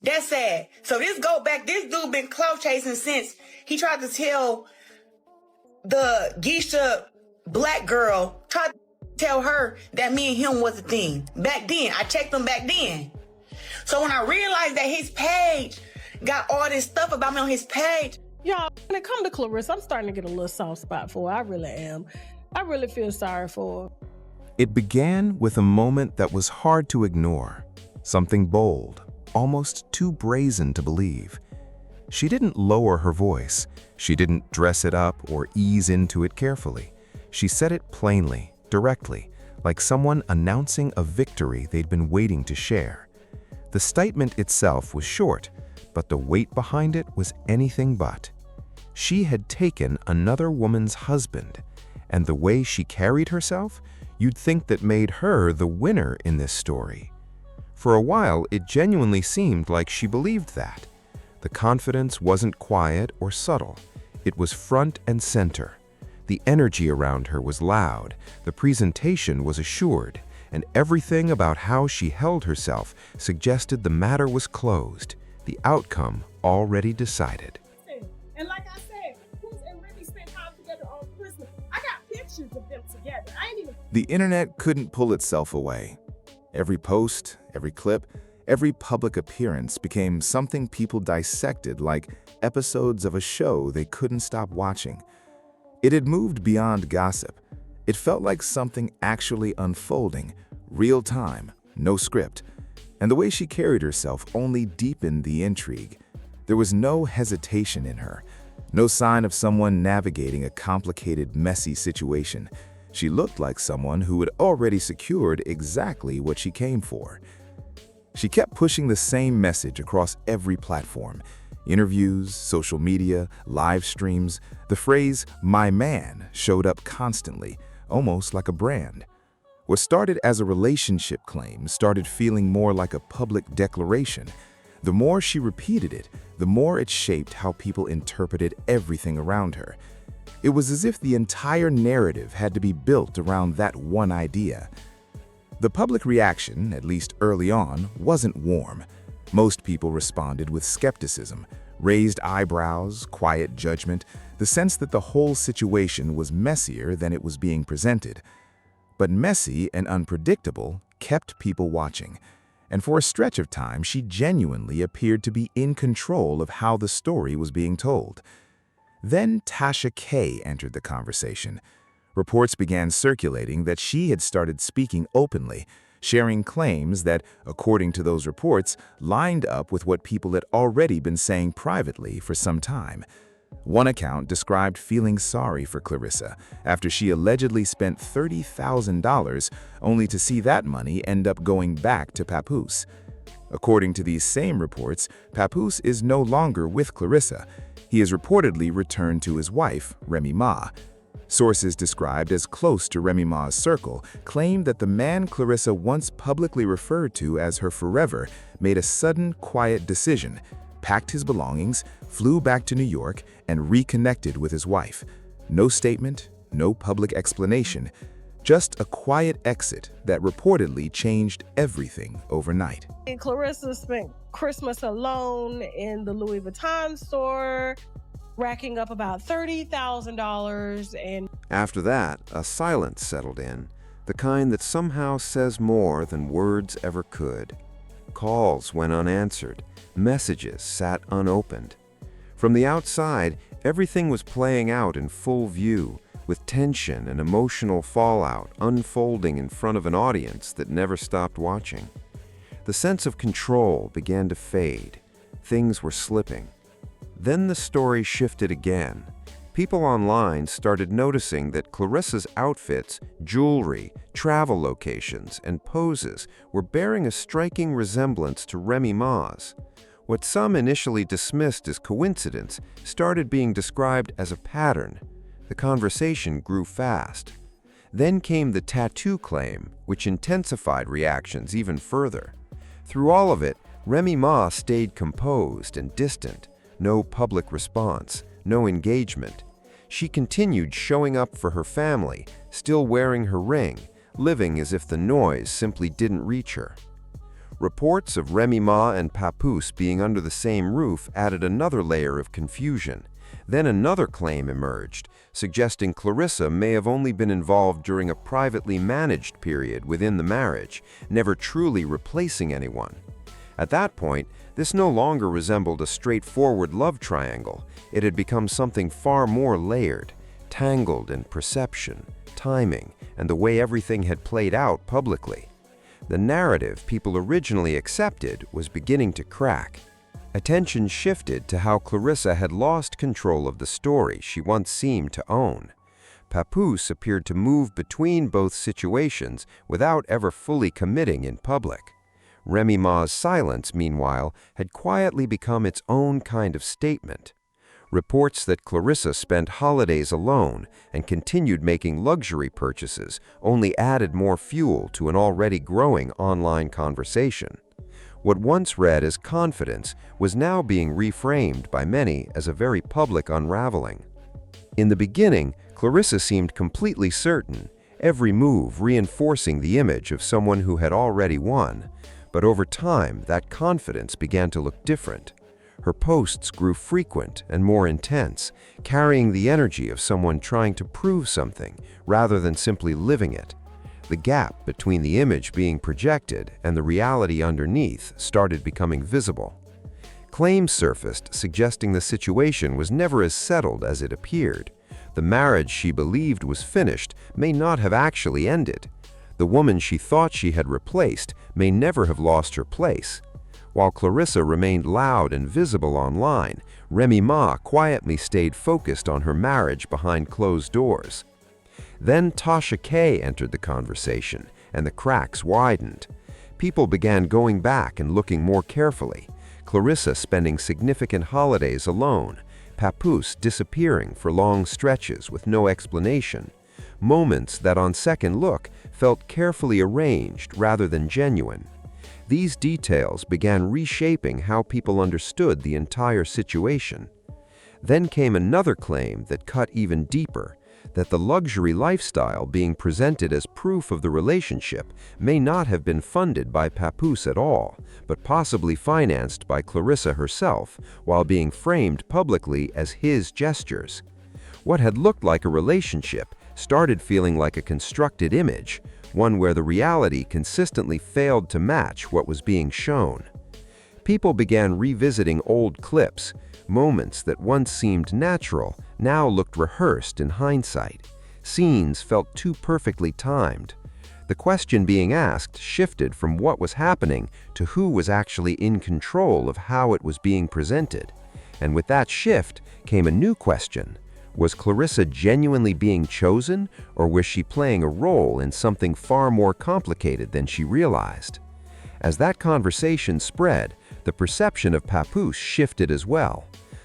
That's sad. So this dude been clout chasing since he tried to tell the Geisha black girl, tried to tell her that me and him was a thing. Back then, I checked him back then. So when I realized that his page got all this stuff about me on his page. Y'all, when it comes to Claressa, I'm starting to get a little soft spot for her. I really am. I really feel sorry for her. It began with a moment that was hard to ignore, something bold, almost too brazen to believe. She didn't lower her voice. She didn't dress it up or ease into it carefully. She said it plainly, directly, like someone announcing a victory they'd been waiting to share. The statement itself was short, but the weight behind it was anything but. She had taken another woman's husband, and the way she carried herself, you'd think that made her the winner in this story. For a while, it genuinely seemed like she believed that. The confidence wasn't quiet or subtle. It was front and center. The energy around her was loud, the presentation was assured, and everything about how she held herself suggested the matter was closed, the outcome already decided. And like I said, Cruz and Remy spent time together on Christmas. I got pictures of them together. I ain't even... The internet couldn't pull itself away. Every post, every clip, every public appearance became something people dissected like episodes of a show they couldn't stop watching. It had moved beyond gossip. It felt like something actually unfolding, real time, no script. And the way she carried herself only deepened the intrigue. There was no hesitation in her, no sign of someone navigating a complicated, messy situation. She looked like someone who had already secured exactly what she came for. She kept pushing the same message across every platform. Interviews, social media, live streams. The phrase, "my man," showed up constantly, almost like a brand. What started as a relationship claim started feeling more like a public declaration. The more she repeated it, the more it shaped how people interpreted everything around her. It was as if the entire narrative had to be built around that one idea. The public reaction, at least early on, wasn't warm. Most people responded with skepticism, raised eyebrows, quiet judgment, the sense that the whole situation was messier than it was being presented. But messy and unpredictable kept people watching. And for a stretch of time, she genuinely appeared to be in control of how the story was being told. Then Tasha K entered the conversation. Reports began circulating that she had started speaking openly, sharing claims that, according to those reports, lined up with what people had already been saying privately for some time. One account described feeling sorry for Claressa after she allegedly spent $30,000 only to see that money end up going back to Papoose. According to these same reports, Papoose is no longer with Claressa. He has reportedly returned to his wife, Remy Ma. Sources described as close to Remy Ma's circle claimed that the man Claressa once publicly referred to as her forever made a sudden, quiet decision, packed his belongings, flew back to New York, and reconnected with his wife. No statement, no public explanation, just a quiet exit that reportedly changed everything overnight. And Claressa spent Christmas alone in the Louis Vuitton store, racking up about $30,000. And after that, a silence settled in, the kind that somehow says more than words ever could. Calls went unanswered, messages sat unopened. From the outside, everything was playing out in full view, with tension and emotional fallout unfolding in front of an audience that never stopped watching. The sense of control began to fade. Things were slipping. Then the story shifted again. People online started noticing that Claressa's outfits, jewelry, travel locations, and poses were bearing a striking resemblance to Remy Ma's. What some initially dismissed as coincidence started being described as a pattern. The conversation grew fast. Then came the tattoo claim, which intensified reactions even further. Through all of it, Remy Ma stayed composed and distant. No public response, no engagement. She continued showing up for her family, still wearing her ring, living as if the noise simply didn't reach her. Reports of Remy Ma and Papoose being under the same roof added another layer of confusion. Then another claim emerged, suggesting Claressa may have only been involved during a privately managed period within the marriage, never truly replacing anyone. At that point, this no longer resembled a straightforward love triangle. It had become something far more layered, tangled in perception, timing, and the way everything had played out publicly. The narrative people originally accepted was beginning to crack. Attention shifted to how Claressa had lost control of the story she once seemed to own. Papoose appeared to move between both situations without ever fully committing in public. Remy Ma's silence, meanwhile, had quietly become its own kind of statement. Reports that Claressa spent holidays alone and continued making luxury purchases only added more fuel to an already growing online conversation. What once read as confidence was now being reframed by many as a very public unraveling. In the beginning, Claressa seemed completely certain, every move reinforcing the image of someone who had already won. But over time, that confidence began to look different. Her posts grew frequent and more intense, carrying the energy of someone trying to prove something rather than simply living it. The gap between the image being projected and the reality underneath started becoming visible. Claims surfaced suggesting the situation was never as settled as it appeared. The marriage she believed was finished may not have actually ended. The woman she thought she had replaced may never have lost her place. While Claressa remained loud and visible online, Remy Ma quietly stayed focused on her marriage behind closed doors. Then Tasha K entered the conversation, and the cracks widened. People began going back and looking more carefully. Claressa spending significant holidays alone, Papoose disappearing for long stretches with no explanation. Moments that on second look felt carefully arranged rather than genuine. These details began reshaping how people understood the entire situation. Then came another claim that cut even deeper, that the luxury lifestyle being presented as proof of the relationship may not have been funded by Papoose at all, but possibly financed by Claressa herself, while being framed publicly as his gestures. What had looked like a relationship started feeling like a constructed image, one where the reality consistently failed to match what was being shown. People began revisiting old clips. Moments that once seemed natural now looked rehearsed in hindsight. Scenes felt too perfectly timed. The question being asked shifted from what was happening to who was actually in control of how it was being presented. And with that shift came a new question. Was Claressa genuinely being chosen, or was she playing a role in something far more complicated than she realized? As that conversation spread, the perception of Papoose shifted as well.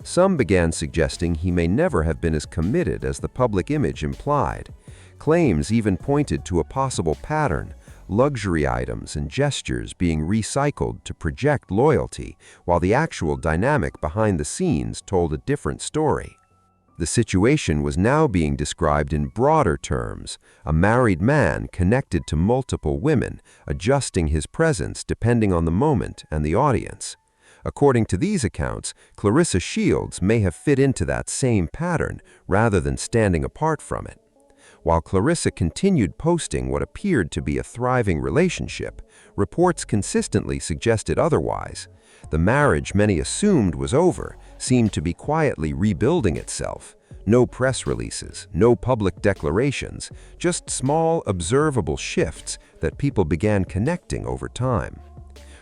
Some began suggesting he may never have been as committed as the public image implied. Claims even pointed to a possible pattern, luxury items and gestures being recycled to project loyalty, while the actual dynamic behind the scenes told a different story. The situation was now being described in broader terms, a married man connected to multiple women, adjusting his presence depending on the moment and the audience. According to these accounts, Claressa Shields may have fit into that same pattern rather than standing apart from it. While Claressa continued posting what appeared to be a thriving relationship, reports consistently suggested otherwise. The marriage many assumed was over seemed to be quietly rebuilding itself. No press releases, no public declarations, just small, observable shifts that people began connecting over time.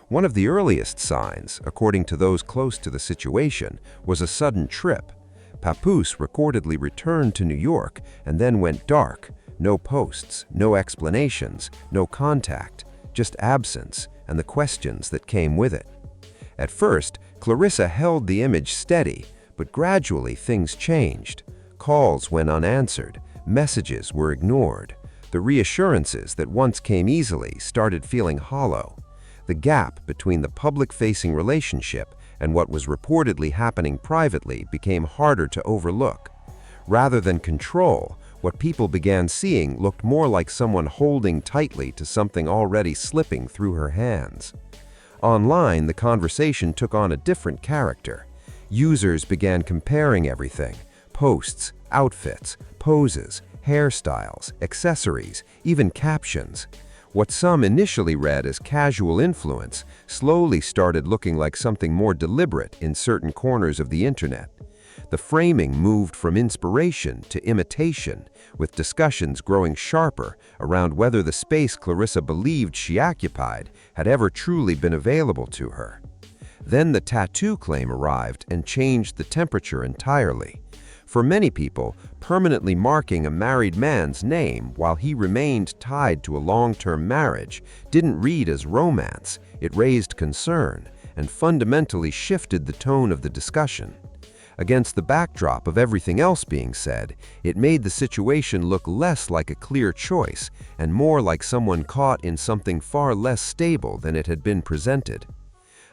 One of the earliest signs, according to those close to the situation, was a sudden trip. Papoose reportedly returned to New York and then went dark. No posts, no explanations, no contact, just absence and the questions that came with it. At first, Claressa held the image steady, but gradually things changed. Calls went unanswered, messages were ignored. The reassurances that once came easily started feeling hollow. The gap between the public-facing relationship and what was reportedly happening privately became harder to overlook. Rather than control, what people began seeing looked more like someone holding tightly to something already slipping through her hands. Online, the conversation took on a different character. Users began comparing everything: posts, outfits, poses, hairstyles, accessories, even captions. What some initially read as casual influence slowly started looking like something more deliberate in certain corners of the internet. The framing moved from inspiration to imitation, with discussions growing sharper around whether the space Claressa believed she occupied had ever truly been available to her. Then the tattoo claim arrived and changed the temperature entirely. For many people, permanently marking a married man's name while he remained tied to a long-term marriage didn't read as romance. It raised concern and fundamentally shifted the tone of the discussion. Against the backdrop of everything else being said, it made the situation look less like a clear choice and more like someone caught in something far less stable than it had been presented.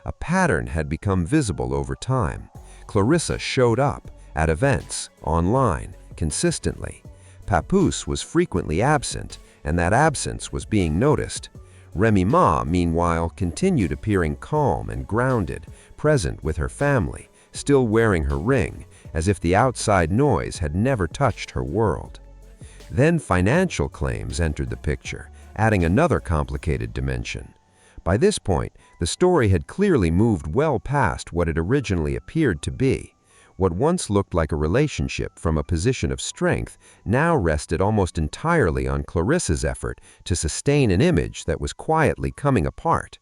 A pattern had become visible over time. Claressa showed up at events, online, consistently. Papoose was frequently absent, and that absence was being noticed. Remy Ma, meanwhile, continued appearing calm and grounded, present with her family, still wearing her ring, as if the outside noise had never touched her world. Then financial claims entered the picture, adding another complicated dimension. By this point, the story had clearly moved well past what it originally appeared to be. What once looked like a relationship from a position of strength now rested almost entirely on Claressa's effort to sustain an image that was quietly coming apart.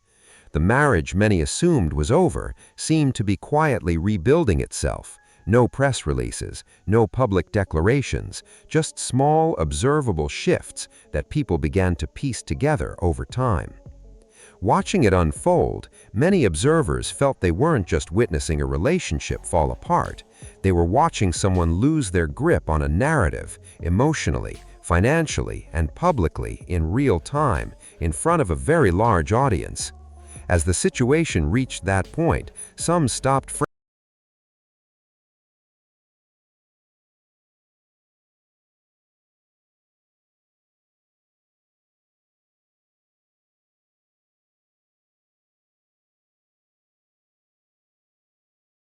The marriage many assumed was over seemed to be quietly rebuilding itself. No press releases, no public declarations, just small, observable shifts that people began to piece together over time. Watching it unfold, many observers felt they weren't just witnessing a relationship fall apart. They were watching someone lose their grip on a narrative, emotionally, financially, and publicly in real time, in front of a very large audience. As the situation reached that point, some stopped